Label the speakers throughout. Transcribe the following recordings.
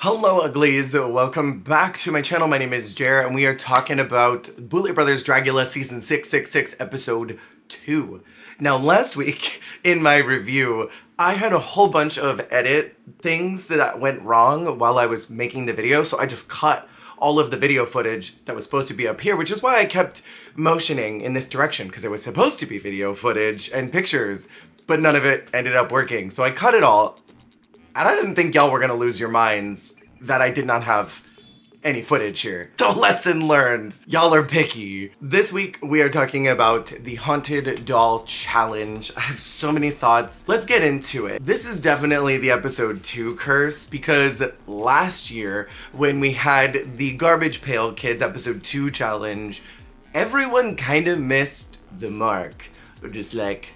Speaker 1: Hello uglies, welcome back to my channel. My name is Jer and we are talking about Boulet Brothers Dragula season 666 episode 2. Now last week in my review, I had a whole bunch of edit things that went wrong while I was making the video, so I just cut all of the video footage that was supposed to be up here, which is why I kept motioning in this direction, because it was supposed to be video footage and pictures, but none of it ended up working. So I cut it all. And I didn't think y'all were gonna lose your minds that I did not have any footage here. So lesson learned. Y'all are picky. This week we are talking about the Haunted Doll Challenge. I have so many thoughts. Let's get into it. This is definitely the episode 2 curse, because last year when we had the Garbage Pail Kids episode 2 challenge, everyone kind of missed the mark. Just like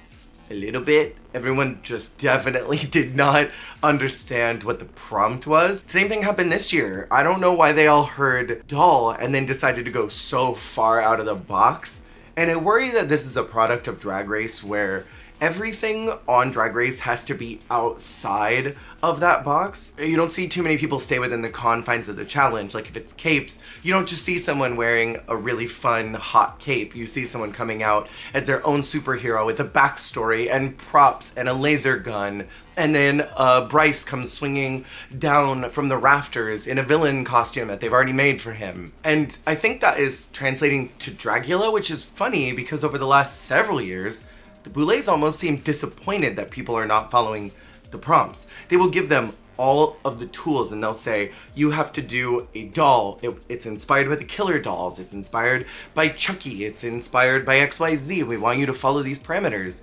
Speaker 1: a little bit. Everyone just definitely did not understand what the prompt was. Same thing happened this year. I don't know why they all heard doll and then decided to go so far out of the box. And I worry that this is a product of Drag Race where everything on Drag Race has to be outside of that box. You don't see too many people stay within the confines of the challenge. Like if it's capes, you don't just see someone wearing a really fun, hot cape. You see someone coming out as their own superhero with a backstory and props and a laser gun. And then Bryce comes swinging down from the rafters in a villain costume that they've already made for him. And I think that is translating to Dragula, which is funny because over the last several years, the Boulets almost seem disappointed that people are not following the prompts. They will give them all of the tools and they'll say, you have to do a doll. It's inspired by the Killer Dolls. It's inspired by Chucky. It's inspired by XYZ. We want you to follow these parameters.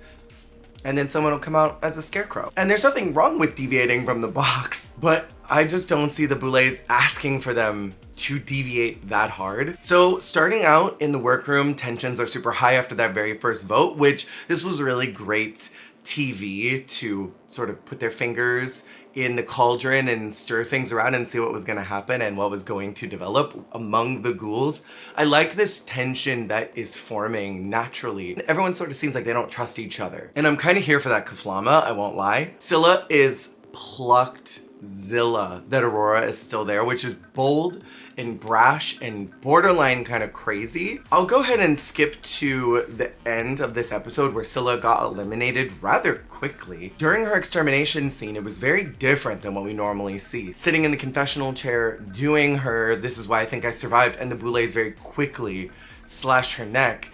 Speaker 1: And then someone will come out as a scarecrow. And there's nothing wrong with deviating from the box, but I just don't see the Boulets asking for them to deviate that hard. So starting out in the workroom, tensions are super high after that very first vote, which this was really great TV to sort of put their fingers in the cauldron and stir things around and see what was gonna happen and what was going to develop among the ghouls. I like this tension that is forming naturally. Everyone sort of seems like they don't trust each other. And I'm kind of here for that kaflama, I won't lie. Scylla is plucked Zilla that Aurora is still there, which is bold and brash and borderline kind of crazy. I'll go ahead and skip to the end of this episode where Scylla got eliminated rather quickly. During her extermination scene, it was very different than what we normally see. Sitting in the confessional chair, doing her "this is why I think I survived," and the Boulets very quickly slashed her neck.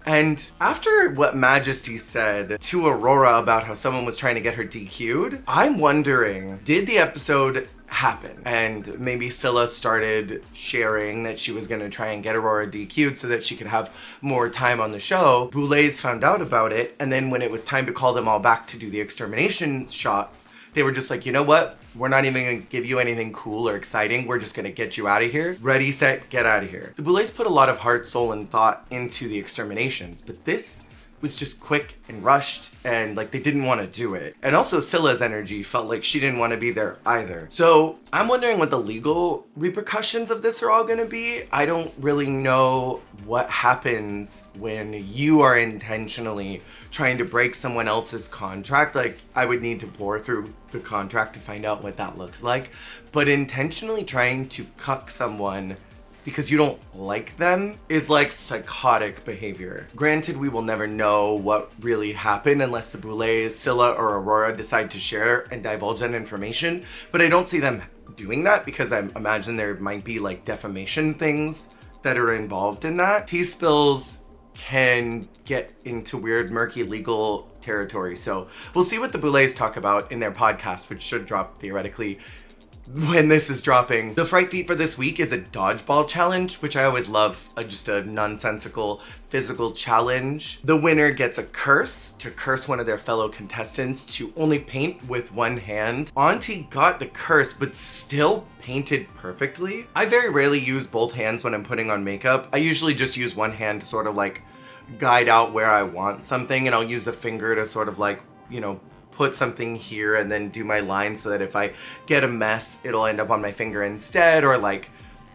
Speaker 1: And after what Majesty said to Aurora about how someone was trying to get her DQ'd, I'm wondering, did the episode happen? And maybe Scylla started sharing that she was gonna try and get Aurora DQ'd so that she could have more time on the show. Boulets found out about it, and then when it was time to call them all back to do the extermination shots, they were just like, you know what? We're not even gonna give you anything cool or exciting. We're just gonna get you out of here. Ready, set, get out of here. The Boulets put a lot of heart, soul, and thought into the exterminations, but this was just quick and rushed and like they didn't want to do it. And also Scylla's energy felt like she didn't want to be there either. So I'm wondering what the legal repercussions of this are all going to be. I don't really know what happens when you are intentionally trying to break someone else's contract. Like I would need to bore through the contract to find out what that looks like. But intentionally trying to cuck someone because you don't like them is like psychotic behavior. Granted, we will never know what really happened unless the Boulets, Scylla, or Aurora decide to share and divulge that information, but I don't see them doing that because I imagine there might be like defamation things that are involved in that. Tea spills can get into weird, murky legal territory, so we'll see what the Boulets talk about in their podcast, which should drop theoretically when this is dropping. The fright feat for this week is a dodgeball challenge, which I always love, just a nonsensical physical challenge. The winner gets a curse to curse one of their fellow contestants to only paint with one hand. Auntie got the curse, but still painted perfectly. I very rarely use both hands when I'm putting on makeup. I usually just use one hand to sort of like guide out where I want something, and I'll use a finger to sort of like, you know, put something here and then do my line so that if I get a mess, it'll end up on my finger instead, or like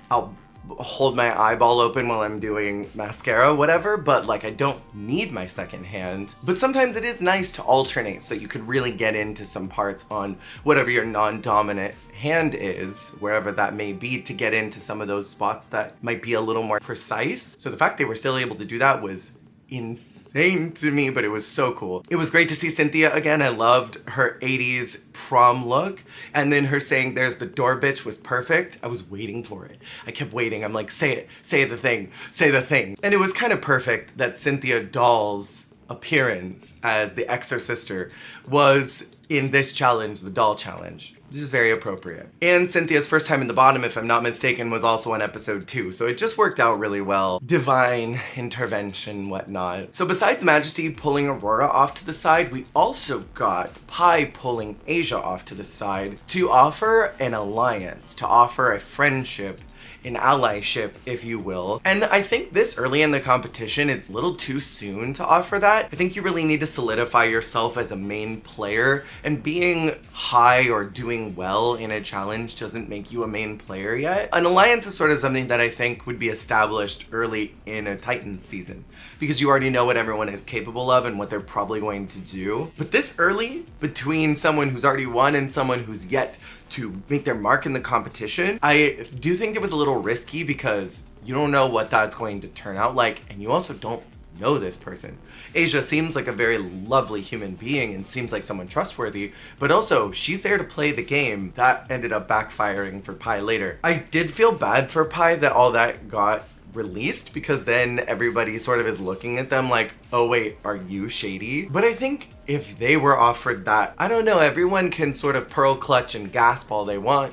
Speaker 1: I'll hold my eyeball open while I'm doing mascara, whatever, but like I don't need my second hand. But sometimes it is nice to alternate so you could really get into some parts on whatever your non-dominant hand is, wherever that may be, to get into some of those spots that might be a little more precise. So the fact they were still able to do that was insane to me, but it was so cool. It was great to see Cynthia again. I loved her 80s prom look, and then her saying there's the door bitch was perfect. I was waiting for it. I kept waiting. I'm like, say it, say the thing, say the thing. And it was kind of perfect that Cynthia Doll's appearance as the Exorcister was in this challenge, the doll challenge. Which is very appropriate. And Cynthia's first time in the bottom, if I'm not mistaken, was also on episode 2. So it just worked out really well. Divine intervention, whatnot. So besides Majesty pulling Aurora off to the side, we also got Pi pulling Asia off to the side to offer an alliance, to offer a friendship, an allyship, if you will. And I think this early in the competition, it's a little too soon to offer that. I think you really need to solidify yourself as a main player, and being high or doing well in a challenge doesn't make you a main player yet. An alliance is sort of something that I think would be established early in a Titans season, because you already know what everyone is capable of and what they're probably going to do. But this early, between someone who's already won and someone who's yet to make their mark in the competition, I do think it was a little risky because you don't know what that's going to turn out like, and you also don't know this person. Asia seems like a very lovely human being and seems like someone trustworthy, but also she's there to play the game. That ended up backfiring for Pi later. I did feel bad for Pi that all that got released, because then everybody sort of is looking at them like, oh wait, are you shady? But I think if they were offered that, I don't know, everyone can sort of pearl clutch and gasp all they want,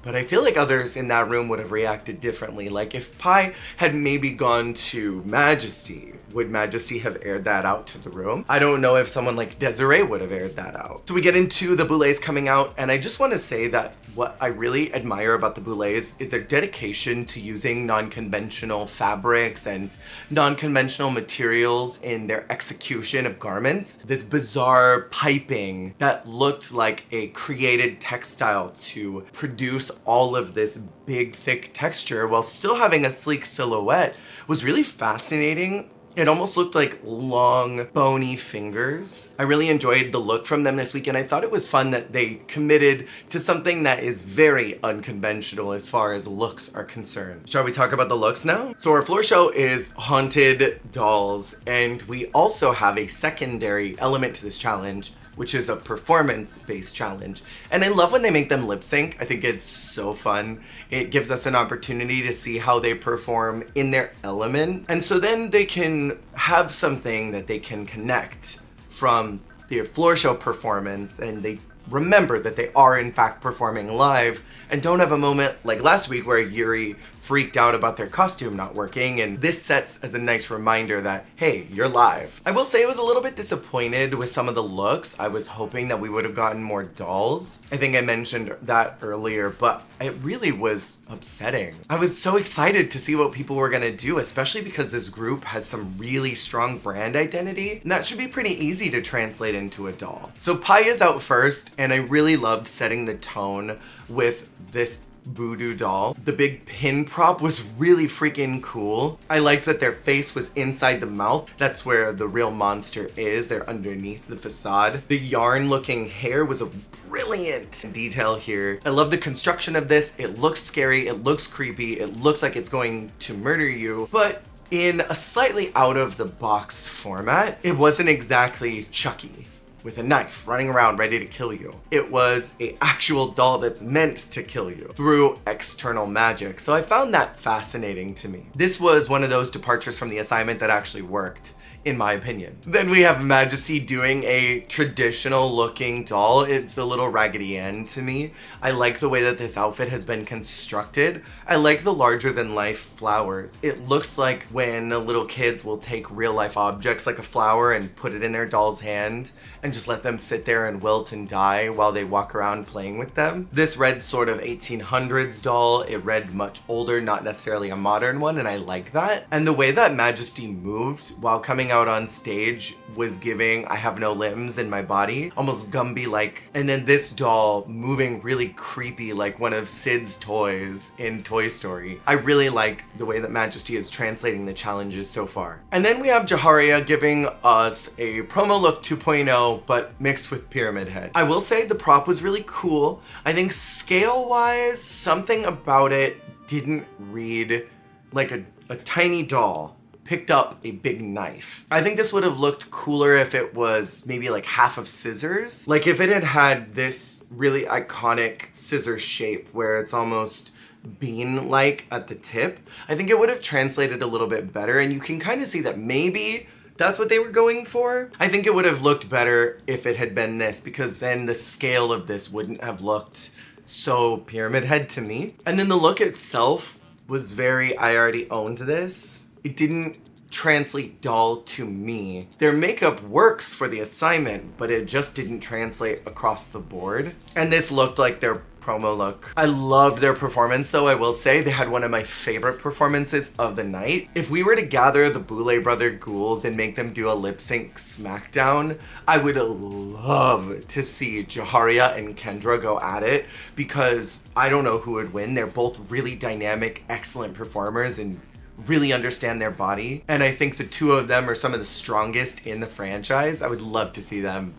Speaker 1: but I feel like others in that room would have reacted differently. Like if Pi had maybe gone to Majesty, would Majesty have aired that out to the room? I don't know if someone like Desiree would have aired that out. So we get into the Boulets coming out, and I just want to say that what I really admire about the Boulets is their dedication to using non-conventional fabrics and non-conventional materials in their execution of garments. This bizarre piping that looked like a created textile to produce all of this big, thick texture while still having a sleek silhouette was really fascinating. It almost looked like long, bony fingers. I really enjoyed the look from them this week, and I thought it was fun that they committed to something that is very unconventional as far as looks are concerned. Shall we talk about the looks now? So our floor show is haunted dolls, and we also have a secondary element to this challenge, which is a performance-based challenge. And I love when they make them lip sync. I think it's so fun. It gives us an opportunity to see how they perform in their element. And so then they can have something that they can connect from their floor show performance, and they remember that they are in fact performing live and don't have a moment like last week where Yuri freaked out about their costume not working, and this sets as a nice reminder that, hey, you're live. I will say I was a little bit disappointed with some of the looks. I was hoping that we would have gotten more dolls. I think I mentioned that earlier, but it really was upsetting. I was so excited to see what people were gonna do, especially because this group has some really strong brand identity, and that should be pretty easy to translate into a doll. So Pi is out first, and I really loved setting the tone with this voodoo doll. The big pin prop was really freaking cool. I liked that their face was inside the mouth. That's where the real monster is. They're underneath the facade. The yarn looking hair was a brilliant detail here. I love the construction of this. It looks scary. It looks creepy. It looks like it's going to murder you, but in a slightly out of the box format. It wasn't exactly Chucky with a knife running around ready to kill you. It was an actual doll that's meant to kill you through external magic. So I found that fascinating to me. This was one of those departures from the assignment that actually worked, in my opinion. Then we have Majesty doing a traditional looking doll. It's a little Raggedy Ann to me. I like the way that this outfit has been constructed. I like the larger than life flowers. It looks like when little kids will take real life objects like a flower and put it in their doll's hand and just let them sit there and wilt and die while they walk around playing with them. This read sort of 1800s doll. It read much older, not necessarily a modern one, and I like that. And the way that Majesty moved while coming coming out on stage was giving I have no limbs in my body, almost Gumby-like. And then this doll moving really creepy like one of Sid's toys in Toy Story. I really like the way that Majesty is translating the challenges so far. And then we have Jaharia giving us a promo look 2.0, but mixed with Pyramid Head. I will say the prop was really cool. I think scale-wise, something about it didn't read like a tiny doll picked up a big knife. I think this would have looked cooler if it was maybe like half of scissors. Like if it had had this really iconic scissor shape where it's almost bean-like at the tip, I think it would have translated a little bit better, and you can kind of see that maybe that's what they were going for. I think it would have looked better if it had been this, because then the scale of this wouldn't have looked so Pyramid Head to me. And then the look itself was very, I already owned this. It didn't translate doll to me. Their makeup works for the assignment, but it just didn't translate across the board. And this looked like their promo look. I loved their performance though, I will say. They had one of my favorite performances of the night. If we were to gather the Boulet brother ghouls and make them do a lip sync smackdown, I would love to see Jaharia and Kendra go at it, because I don't know who would win. They're both really dynamic, excellent performers and really understand their body. And I think the two of them are some of the strongest in the franchise. I would love to see them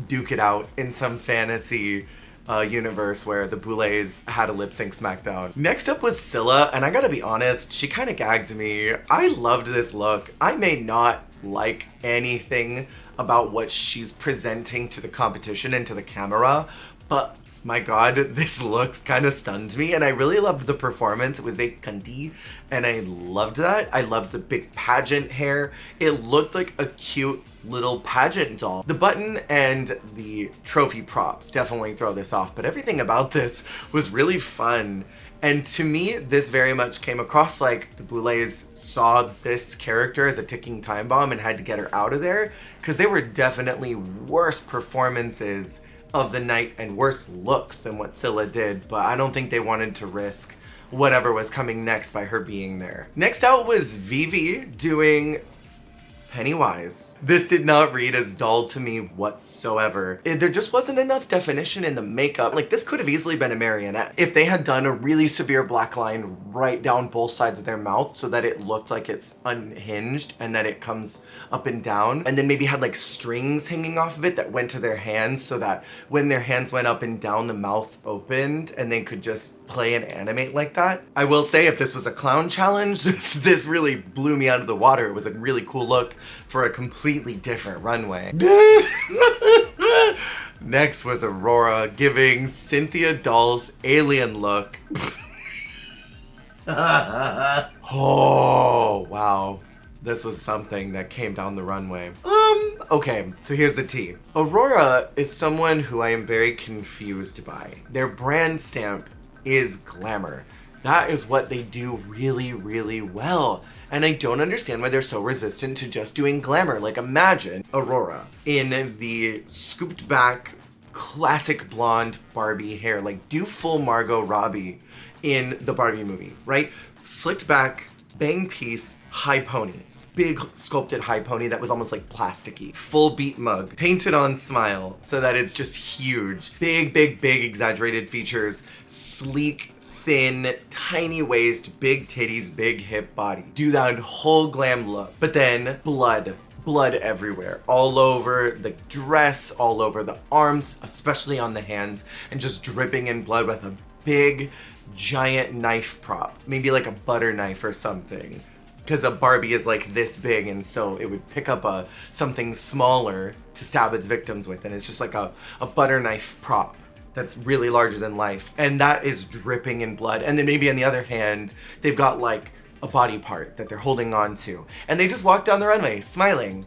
Speaker 1: duke it out in some fantasy universe where the Boulets had a lip sync smackdown. Next up was Scylla, and I gotta be honest, she kind of gagged me. I loved this look. I may not like anything about what she's presenting to the competition and to the camera, but my god, this look kind of stunned me, and I really loved the performance. It was very cunty, and I loved that. I loved the big pageant hair. It looked like a cute little pageant doll. The button and the trophy props definitely throw this off, but everything about this was really fun. And to me, this very much came across like the Boulets saw this character as a ticking time bomb and had to get her out of there, because they were definitely worse performances of the night and worse looks than what Scylla did, but I don't think they wanted to risk whatever was coming next by her being there. Next out was Vivi doing Pennywise. This did not read as doll to me whatsoever. There just wasn't enough definition in the makeup. Like, this could have easily been a marionette if they had done a really severe black line right down both sides of their mouth so that it looked like it's unhinged and that it comes up and down, and then maybe had like strings hanging off of it that went to their hands so that when their hands went up and down, the mouth opened and they could just play and animate like that. I will say, if this was a clown challenge, this really blew me out of the water. It was a really cool look for a completely different runway. Next was Aurora giving Cynthia Doll's alien look. Oh, wow. This was something that came down the runway. Okay, so here's the tea. Aurora is someone who I am very confused by. Their brand stamp is glamour. That is what they do really, really well. And I don't understand why they're so resistant to just doing glamour. Like, imagine Aurora in the scooped back, classic blonde Barbie hair. Like, do full Margot Robbie in the Barbie movie, right? Slicked back, bang piece, high pony. It's big sculpted high pony that was almost like plasticky. Full beat mug, painted on smile so that it's just huge. Big, big, big exaggerated features, sleek, thin, tiny waist, big titties, big hip body. Do that whole glam look. But then blood everywhere, all over the dress, all over the arms, especially on the hands, and just dripping in blood with a big, giant knife prop. Maybe like a butter knife or something. Because a Barbie is like this big, and so it would pick up something smaller to stab its victims with, and it's just like a butter knife prop that's really larger than life, and that is dripping in blood. And then maybe on the other hand, they've got like a body part that they're holding on to, and they just walk down the runway smiling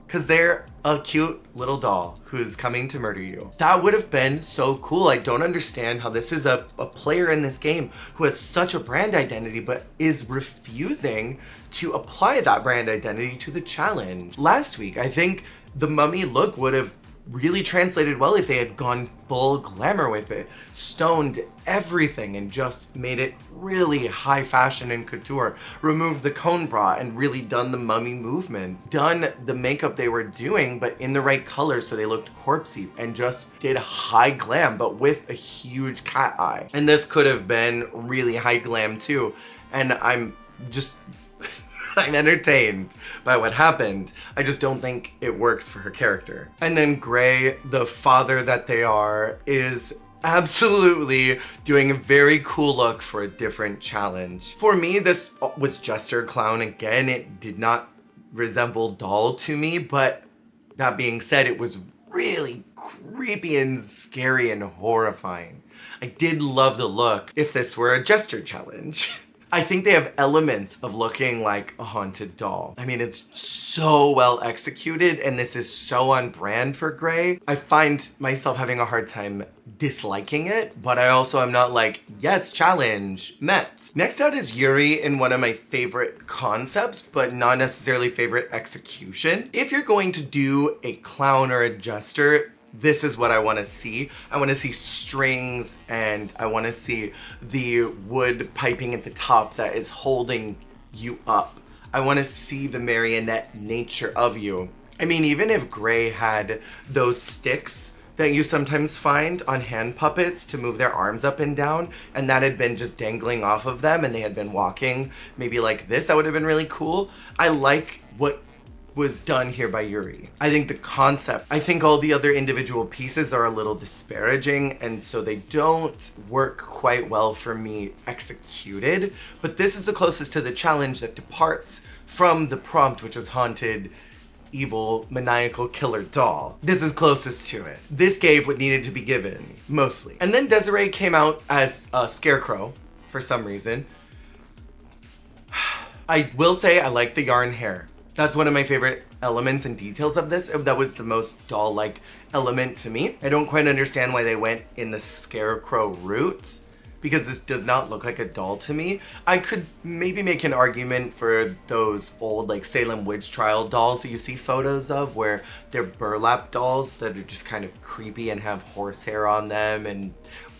Speaker 1: because they're a cute little doll who's coming to murder you. That would have been so cool. I don't understand how this is a player in this game who has such a brand identity but is refusing to apply that brand identity to the challenge. Last week, I think the mummy look would have really translated well if they had gone full glamour with it, stoned everything and just made it really high fashion and couture, removed the cone bra and really done the mummy movements, done the makeup they were doing but in the right colors so they looked corpsey, and just did high glam but with a huge cat eye. And this could have been really high glam too, and I'm entertained by what happened. I just don't think it works for her character. And then Gray, the father that they are, is absolutely doing a very cool look for a different challenge. For me, this was Jester Clown again. It did not resemble doll to me, but that being said, it was really creepy and scary and horrifying. I did love the look if this were a Jester challenge. I think they have elements of looking like a haunted doll. I mean, it's so well executed and this is so on brand for Gray. I find myself having a hard time disliking it, but I also am not like, yes, challenge, met. Next out is Yuri in one of my favorite concepts, but not necessarily favorite execution. If you're going to do a clown or a jester, this is what I want to see. I want to see strings and I want to see the wood piping at the top that is holding you up. I want to see the marionette nature of you. I mean, even if Gray had those sticks that you sometimes find on hand puppets to move their arms up and down, and that had been just dangling off of them and they had been walking maybe like this, that would have been really cool. I like what was done here by Yuri. I think the concept, I think all the other individual pieces are a little disparaging and so they don't work quite well for me executed, but this is the closest to the challenge that departs from the prompt, which is haunted, evil, maniacal killer doll. This is closest to it. This gave what needed to be given, mostly. And then Desiree came out as a scarecrow for some reason. I will say I like the yarn hair. That's one of my favorite elements and details of this. That was the most doll-like element to me. I don't quite understand why they went in the scarecrow route, because this does not look like a doll to me. I could maybe make an argument for those old like Salem witch trial dolls that you see photos of where they're burlap dolls that are just kind of creepy and have horsehair on them and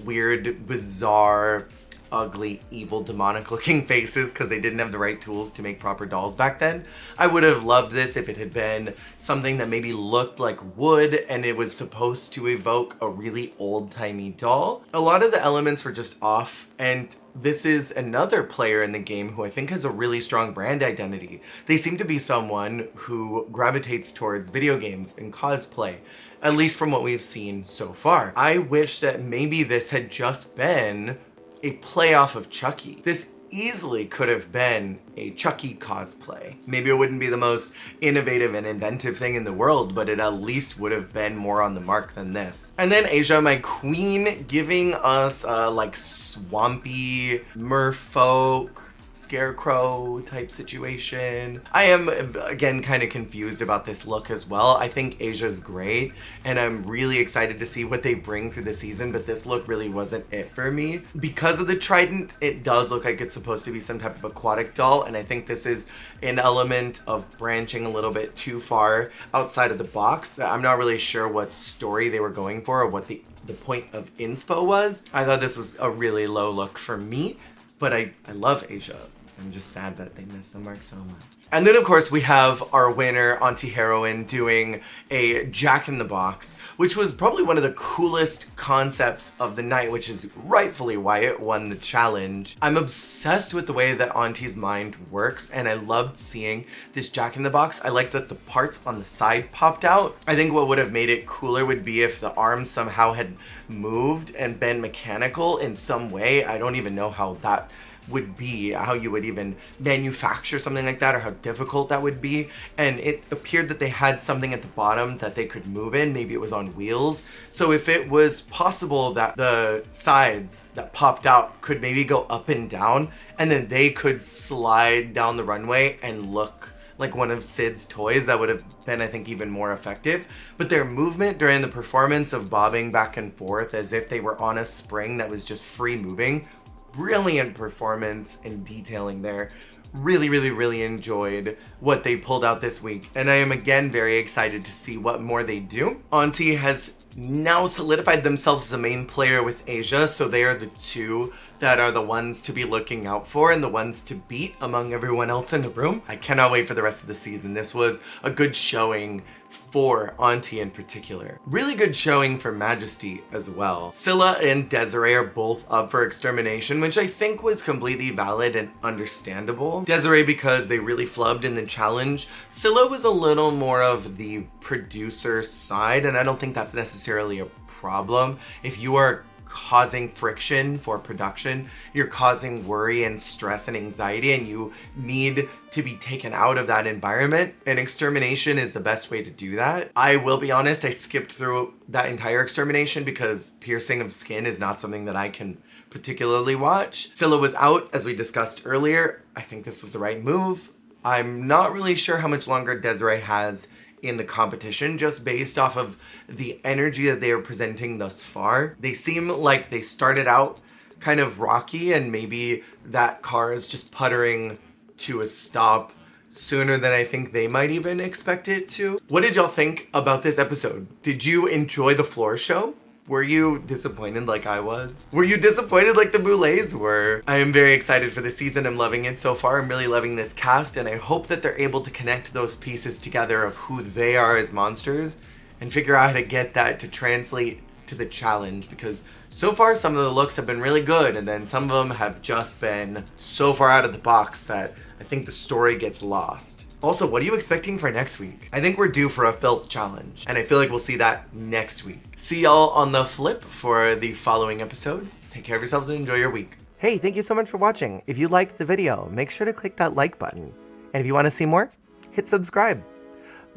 Speaker 1: weird, bizarre, ugly, evil, demonic looking faces because they didn't have the right tools to make proper dolls back then. I would have loved this if it had been something that maybe looked like wood and it was supposed to evoke a really old-timey doll. A lot of the elements were just off, and this is another player in the game who I think has a really strong brand identity. They seem to be someone who gravitates towards video games and cosplay, at least from what we've seen so far. I wish that maybe this had just been a play off of Chucky. This easily could have been a Chucky cosplay. Maybe it wouldn't be the most innovative and inventive thing in the world, but it at least would have been more on the mark than this. And then Asia, my queen, giving us like swampy merfolk scarecrow type situation. I am again kind of confused about this look as well. I think Asia's great and I'm really excited to see what they bring through the season, but this look really wasn't it for me. Because of the trident, it does look like it's supposed to be some type of aquatic doll, and I think this is an element of branching a little bit too far outside of the box that I'm not really sure what story they were going for or what the point of inspo was. I thought this was a really low look for me, but I love Asia. I'm just sad that they missed the mark so much. And then of course we have our winner, Auntie Heroine, doing a Jack-in-the-Box, which was probably one of the coolest concepts of the night, which is rightfully why it won the challenge. I'm obsessed with the way that Auntie's mind works, and I loved seeing this Jack-in-the-Box. I like that the parts on the side popped out. I think what would have made it cooler would be if the arms somehow had moved and been mechanical in some way. I don't even know how that would be, how you would even manufacture something like that or how difficult that would be. And it appeared that they had something at the bottom that they could move in. Maybe it was on wheels. So if it was possible that the sides that popped out could maybe go up and down, and then they could slide down the runway and look like one of Sid's toys, that would have been, I think, even more effective. But their movement during the performance of bobbing back and forth as if they were on a spring that was just free moving, brilliant performance and detailing there. really enjoyed what they pulled out this week, and I am again very excited to see what more they do. Auntie has now solidified themselves as a main player with Asia, so they are the two that are the ones to be looking out for and the ones to beat among everyone else in the room. I cannot wait for the rest of the season. This was a good showing for Auntie in particular. Really good showing for Majesty as well. Scylla and Desiree are both up for extermination, which I think was completely valid and understandable. Desiree because they really flubbed in the challenge. Scylla was a little more of the producer side, and I don't think that's necessarily a problem. If you are causing friction for production, you're causing worry and stress and anxiety, and you need to be taken out of that environment, and extermination is the best way to do that. I will be honest, I skipped through that entire extermination because piercing of skin is not something that I can particularly watch. Scylla was out, as we discussed earlier. I think this was the right move. I'm not really sure how much longer Desiree has in the competition, just based off of the energy that they are presenting thus far. They seem like they started out kind of rocky, and maybe that car is just puttering to a stop sooner than I think they might even expect it to. What did y'all think about this episode? Did you enjoy the floor show? Were you disappointed like I was? Were you disappointed like the Boulets were? I am very excited for the season. I'm loving it so far. I'm really loving this cast, and I hope that they're able to connect those pieces together of who they are as monsters and figure out how to get that to translate to the challenge, because so far some of the looks have been really good, and then some of them have just been so far out of the box that I think the story gets lost. Also, what are you expecting for next week? I think we're due for a filth challenge, and I feel like we'll see that next week. See y'all on the flip for the following episode. Take care of yourselves and enjoy your week. Hey, thank you so much for watching. If you liked the video, make sure to click that like button. And if you want to see more, hit subscribe.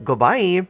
Speaker 1: Goodbye.